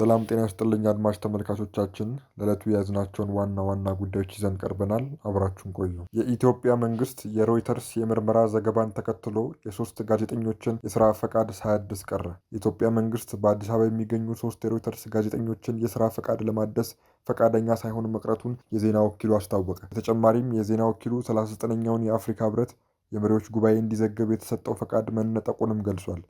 ሰላም ጤና ይስጥልኝ አድማጭ ተመልካቾቻችን፣ ለዕለቱ የያዝናቸውን ዋና ዋና ጉዳዮች ይዘን ቀርበናል። አብራችሁን ቆዩ። የኢትዮጵያ መንግስት የሮይተርስ የምርመራ ዘገባን ተከትሎ የሶስት ጋዜጠኞችን የስራ ፈቃድ ሳያድስ ቀረ። የኢትዮጵያ መንግስት በአዲስ አበባ የሚገኙ ሶስት የሮይተርስ ጋዜጠኞችን የስራ ፈቃድ ለማደስ ፈቃደኛ ሳይሆን መቅረቱን የዜና ወኪሉ አስታወቀ። በተጨማሪም የዜና ወኪሉ 39ኛውን የአፍሪካ ህብረት የመሪዎች ጉባኤ እንዲዘግብ የተሰጠው ፈቃድ መነጠቁንም ገልጿል።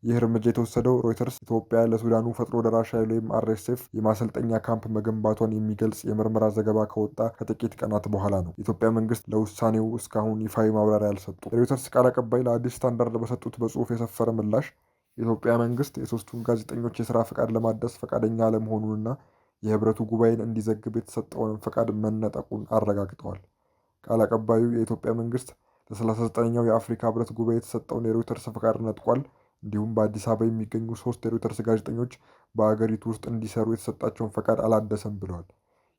ይህ እርምጃ የተወሰደው ሮይተርስ ኢትዮጵያ ለሱዳኑ ፈጥኖ ደራሽ ኃይል ወይም RSF የማሰልጠኛ ካምፕ መገንባቷን የሚገልጽ የምርመራ ዘገባ ከወጣ ከጥቂት ቀናት በኋላ ነው። የኢትዮጵያ መንግስት ለውሳኔው እስካሁን ይፋዊ ማብራሪያ አልሰጡም። የሮይተርስ ቃል አቀባይ ለአዲስ ስታንዳርድ በሰጡት በጽሁፍ የሰፈረ ምላሽ የኢትዮጵያ መንግስት የሶስቱን ጋዜጠኞች የስራ ፈቃድ ለማደስ ፈቃደኛ አለመሆኑንና የህብረቱ ጉባኤን እንዲዘግብ የተሰጠውን ፈቃድ መነጠቁን አረጋግጠዋል። ቃል አቀባዩ የኢትዮጵያ መንግስት ለ39ኛው የአፍሪካ ህብረት ጉባኤ የተሰጠውን የሮይተርስ ፈቃድ ነጥቋል፣ እንዲሁም በአዲስ አበባ የሚገኙ ሶስት የሮይተርስ ጋዜጠኞች በአገሪቱ ውስጥ እንዲሰሩ የተሰጣቸውን ፈቃድ አላደሰም ብለዋል።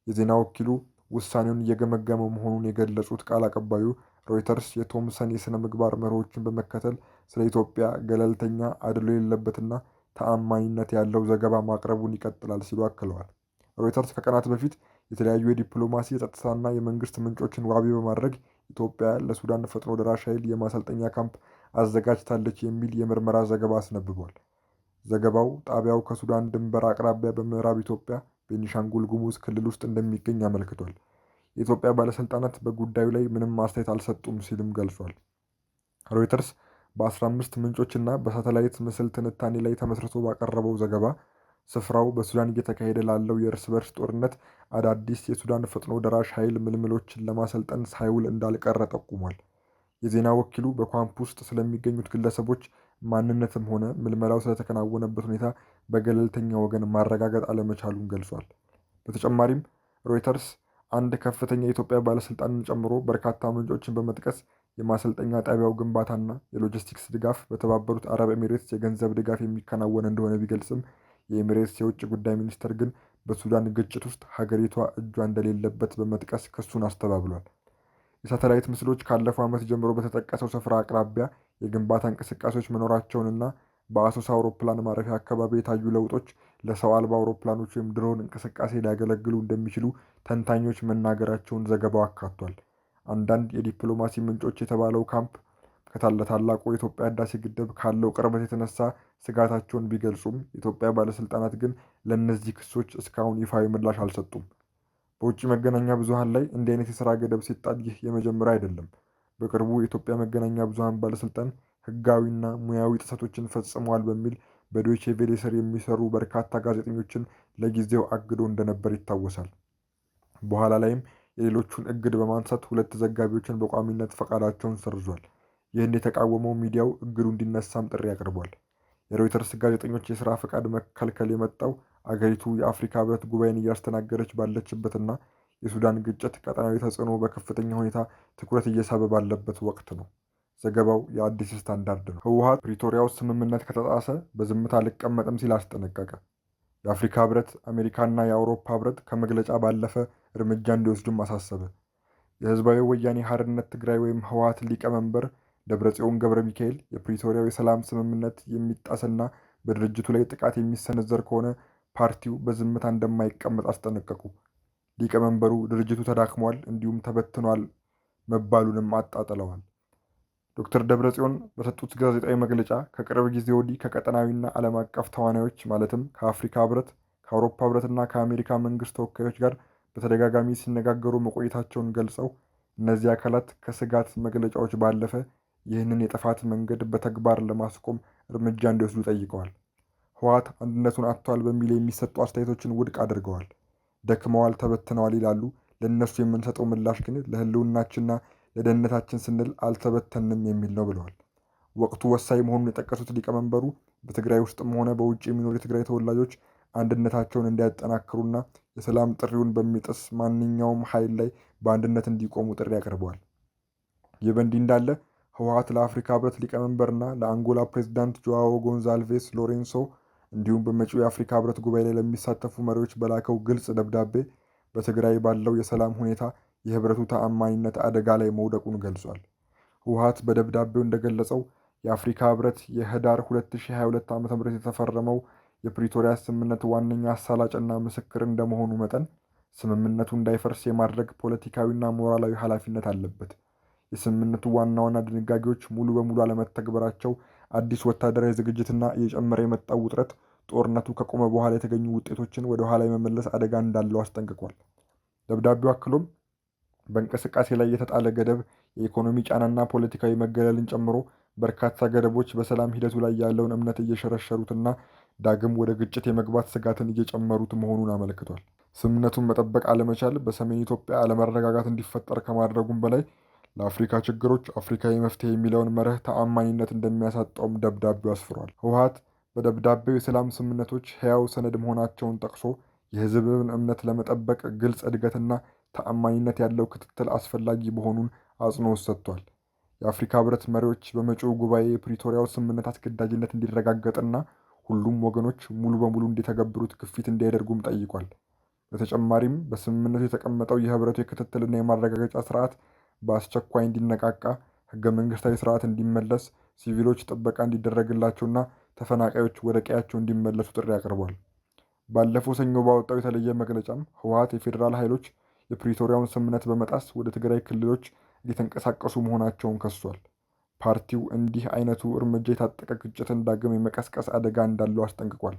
የዜና ወኪሉ ውሳኔውን እየገመገመ መሆኑን የገለጹት ቃል አቀባዩ ሮይተርስ የቶምሰን የሥነ ምግባር መርሆችን በመከተል ስለ ኢትዮጵያ ገለልተኛ፣ አድሎ የሌለበትና ተአማኒነት ያለው ዘገባ ማቅረቡን ይቀጥላል ሲሉ አክለዋል። ሮይተርስ ከቀናት በፊት የተለያዩ የዲፕሎማሲ የጸጥታና የመንግስት ምንጮችን ዋቢ በማድረግ ኢትዮጵያ ለሱዳን ፈጥኖ ደራሽ ኃይል የማሰልጠኛ ካምፕ አዘጋጅታለች የሚል የምርመራ ዘገባ አስነብቧል። ዘገባው ጣቢያው ከሱዳን ድንበር አቅራቢያ በምዕራብ ኢትዮጵያ ቤኒሻንጉል ጉሙዝ ክልል ውስጥ እንደሚገኝ አመልክቷል። የኢትዮጵያ ባለስልጣናት በጉዳዩ ላይ ምንም አስተያየት አልሰጡም ሲልም ገልጿል። ሮይተርስ በ15 ምንጮችና በሳተላይት ምስል ትንታኔ ላይ ተመስርቶ ባቀረበው ዘገባ ስፍራው በሱዳን እየተካሄደ ላለው የእርስ በርስ ጦርነት አዳዲስ የሱዳን ፈጥኖ ደራሽ ኃይል ምልምሎችን ለማሰልጠን ሳይውል እንዳልቀረ ጠቁሟል። የዜና ወኪሉ በካምፕ ውስጥ ስለሚገኙት ግለሰቦች ማንነትም ሆነ ምልመላው ስለተከናወነበት ሁኔታ በገለልተኛ ወገን ማረጋገጥ አለመቻሉን ገልጿል። በተጨማሪም ሮይተርስ አንድ ከፍተኛ የኢትዮጵያ ባለስልጣንን ጨምሮ በርካታ ምንጮችን በመጥቀስ የማሰልጠኛ ጣቢያው ግንባታና የሎጂስቲክስ ድጋፍ በተባበሩት አረብ ኤሚሬትስ የገንዘብ ድጋፍ የሚከናወን እንደሆነ ቢገልጽም የኤሚሬትስ የውጭ ጉዳይ ሚኒስቴር ግን በሱዳን ግጭት ውስጥ ሀገሪቷ እጇ እንደሌለበት በመጥቀስ ክሱን አስተባብሏል። የሳተላይት ምስሎች ካለፈው ዓመት ጀምሮ በተጠቀሰው ስፍራ አቅራቢያ የግንባታ እንቅስቃሴዎች መኖራቸውንና በአሶሳ አውሮፕላን ማረፊያ አካባቢ የታዩ ለውጦች ለሰው አልባ አውሮፕላኖች ወይም ድሮን እንቅስቃሴ ሊያገለግሉ እንደሚችሉ ተንታኞች መናገራቸውን ዘገባው አካቷል። አንዳንድ የዲፕሎማሲ ምንጮች የተባለው ካምፕ ለታላቁ የኢትዮጵያ ህዳሴ ግድብ ካለው ቅርበት የተነሳ ስጋታቸውን ቢገልጹም የኢትዮጵያ ባለስልጣናት ግን ለእነዚህ ክሶች እስካሁን ይፋዊ ምላሽ አልሰጡም። በውጭ መገናኛ ብዙሃን ላይ እንዲህ አይነት የሥራ ገደብ ሲጣል ይህ የመጀመሪያ አይደለም። በቅርቡ የኢትዮጵያ መገናኛ ብዙሃን ባለስልጣን ህጋዊና ሙያዊ ጥሰቶችን ፈጽመዋል በሚል በዶይቼ ቬለ ስር የሚሰሩ በርካታ ጋዜጠኞችን ለጊዜው አግዶ እንደነበር ይታወሳል። በኋላ ላይም የሌሎቹን እግድ በማንሳት 2 ዘጋቢዎችን በቋሚነት ፈቃዳቸውን ሰርዟል። ይህን የተቃወመው ሚዲያው እግዱ እንዲነሳም ጥሪ አቅርቧል። የሮይተርስ ጋዜጠኞች የሥራ ፈቃድ መከልከል የመጣው አገሪቱ የአፍሪካ ህብረት ጉባኤን እያስተናገደች ባለችበትና የሱዳን ግጭት ቀጠናዊ ተጽዕኖ በከፍተኛ ሁኔታ ትኩረት እየሳበ ባለበት ወቅት ነው። ዘገባው የአዲስ ስታንዳርድ ነው። ህወሓት ፕሪቶሪያው ስምምነት ከተጣሰ በዝምታ አልቀመጥም ሲል አስጠነቀቀ። የአፍሪካ ህብረት፣ አሜሪካና የአውሮፓ ህብረት ከመግለጫ ባለፈ እርምጃ እንዲወስዱም አሳሰበ። የህዝባዊ ወያኔ ሓርነት ትግራይ ወይም ህወሓት ሊቀመንበር ደብረጽዮን ገብረ ሚካኤል የፕሪቶሪያው የሰላም ስምምነት የሚጣስና በድርጅቱ ላይ ጥቃት የሚሰነዘር ከሆነ ፓርቲው በዝምታ እንደማይቀመጥ አስጠነቀቁ። ሊቀመንበሩ ድርጅቱ ተዳክሟል እንዲሁም ተበትኗል መባሉንም አጣጥለዋል። ዶክተር ደብረጽዮን በሰጡት ጋዜጣዊ መግለጫ ከቅርብ ጊዜ ወዲህ ከቀጠናዊና ዓለም አቀፍ ተዋናዮች ማለትም ከአፍሪካ ህብረት፣ ከአውሮፓ ህብረትና ከአሜሪካ መንግስት ተወካዮች ጋር በተደጋጋሚ ሲነጋገሩ መቆየታቸውን ገልጸው እነዚህ አካላት ከስጋት መግለጫዎች ባለፈ ይህንን የጥፋት መንገድ በተግባር ለማስቆም እርምጃ እንዲወስዱ ጠይቀዋል። ህወሓት አንድነቱን አጥቷል በሚል የሚሰጡ አስተያየቶችን ውድቅ አድርገዋል። ደክመዋል፣ ተበትነዋል ይላሉ። ለእነሱ የምንሰጠው ምላሽ ግን ለህልውናችንና ለደህንነታችን ስንል አልተበተንም የሚል ነው ብለዋል። ወቅቱ ወሳኝ መሆኑን የጠቀሱት ሊቀመንበሩ በትግራይ ውስጥም ሆነ በውጭ የሚኖሩ የትግራይ ተወላጆች አንድነታቸውን እንዲያጠናክሩና የሰላም ጥሪውን በሚጥስ ማንኛውም ኃይል ላይ በአንድነት እንዲቆሙ ጥሪ አቅርበዋል። ይህ በእንዲህ እንዳለ ህወሓት ለአፍሪካ ህብረት ሊቀመንበርና ለአንጎላ ፕሬዚዳንት ጆዋዎ ጎንዛልቬስ ሎሬንሶ እንዲሁም በመጪው የአፍሪካ ህብረት ጉባኤ ላይ ለሚሳተፉ መሪዎች በላከው ግልጽ ደብዳቤ በትግራይ ባለው የሰላም ሁኔታ የህብረቱ ተአማኒነት አደጋ ላይ መውደቁን ገልጿል። ህወሓት በደብዳቤው እንደገለጸው የአፍሪካ ህብረት የህዳር 2022 ዓ.ም የተፈረመው የፕሪቶሪያ ስምምነት ዋነኛ አሳላጭና ምስክር እንደመሆኑ መጠን ስምምነቱ እንዳይፈርስ የማድረግ ፖለቲካዊና ሞራላዊ ኃላፊነት አለበት። የስምምነቱ ዋና ዋና ድንጋጌዎች ሙሉ በሙሉ አለመተግበራቸው አዲስ ወታደራዊ ዝግጅትና እየጨመረ የመጣው ውጥረት ጦርነቱ ከቆመ በኋላ የተገኙ ውጤቶችን ወደ ኋላ የመመለስ አደጋ እንዳለው አስጠንቅቋል። ደብዳቤው አክሎም በእንቅስቃሴ ላይ የተጣለ ገደብ የኢኮኖሚ ጫናና ፖለቲካዊ መገለልን ጨምሮ በርካታ ገደቦች በሰላም ሂደቱ ላይ ያለውን እምነት እየሸረሸሩትና ዳግም ወደ ግጭት የመግባት ስጋትን እየጨመሩት መሆኑን አመልክቷል። ስምምነቱን መጠበቅ አለመቻል በሰሜን ኢትዮጵያ አለመረጋጋት እንዲፈጠር ከማድረጉም በላይ ለአፍሪካ ችግሮች አፍሪካዊ መፍትሄ የሚለውን መርህ ተአማኒነት እንደሚያሳጣውም ደብዳቤው አስፍሯል። ህወሓት በደብዳቤው የሰላም ስምምነቶች ሕያው ሰነድ መሆናቸውን ጠቅሶ የህዝብን እምነት ለመጠበቅ ግልጽ እድገትና ተአማኒነት ያለው ክትትል አስፈላጊ መሆኑን አጽንኦት ሰጥቷል። የአፍሪካ ህብረት መሪዎች በመጪው ጉባኤ የፕሪቶሪያው ስምምነት አስገዳጅነት እንዲረጋገጥና ሁሉም ወገኖች ሙሉ በሙሉ እንዲተገብሩት ግፊት እንዲያደርጉም ጠይቋል። በተጨማሪም በስምምነቱ የተቀመጠው የህብረቱ የክትትልና የማረጋገጫ ስርዓት በአስቸኳይ እንዲነቃቃ፣ ህገ መንግስታዊ ስርዓት እንዲመለስ፣ ሲቪሎች ጥበቃ እንዲደረግላቸውና ተፈናቃዮች ወደ ቀያቸው እንዲመለሱ ጥሪ አቅርቧል። ባለፈው ሰኞ ባወጣው የተለየ መግለጫም ህወሓት የፌዴራል ኃይሎች የፕሪቶሪያውን ስምምነት በመጣስ ወደ ትግራይ ክልሎች እየተንቀሳቀሱ መሆናቸውን ከሷል። ፓርቲው እንዲህ አይነቱ እርምጃ የታጠቀ ግጭትን ዳግም የመቀስቀስ አደጋ እንዳለው አስጠንቅቋል።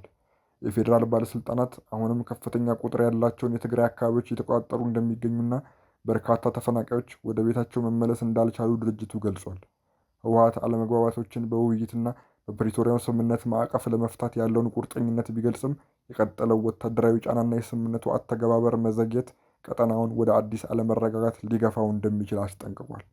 የፌዴራል ባለስልጣናት አሁንም ከፍተኛ ቁጥር ያላቸውን የትግራይ አካባቢዎች እየተቆጣጠሩ እንደሚገኙና በርካታ ተፈናቃዮች ወደ ቤታቸው መመለስ እንዳልቻሉ ድርጅቱ ገልጿል። ህወሓት አለመግባባቶችን በውይይትና በፕሪቶሪያው ስምምነት ማዕቀፍ ለመፍታት ያለውን ቁርጠኝነት ቢገልጽም የቀጠለው ወታደራዊ ጫናና የስምምነቱ አተገባበር መዘግየት ቀጠናውን ወደ አዲስ አለመረጋጋት ሊገፋው እንደሚችል አስጠንቅቋል።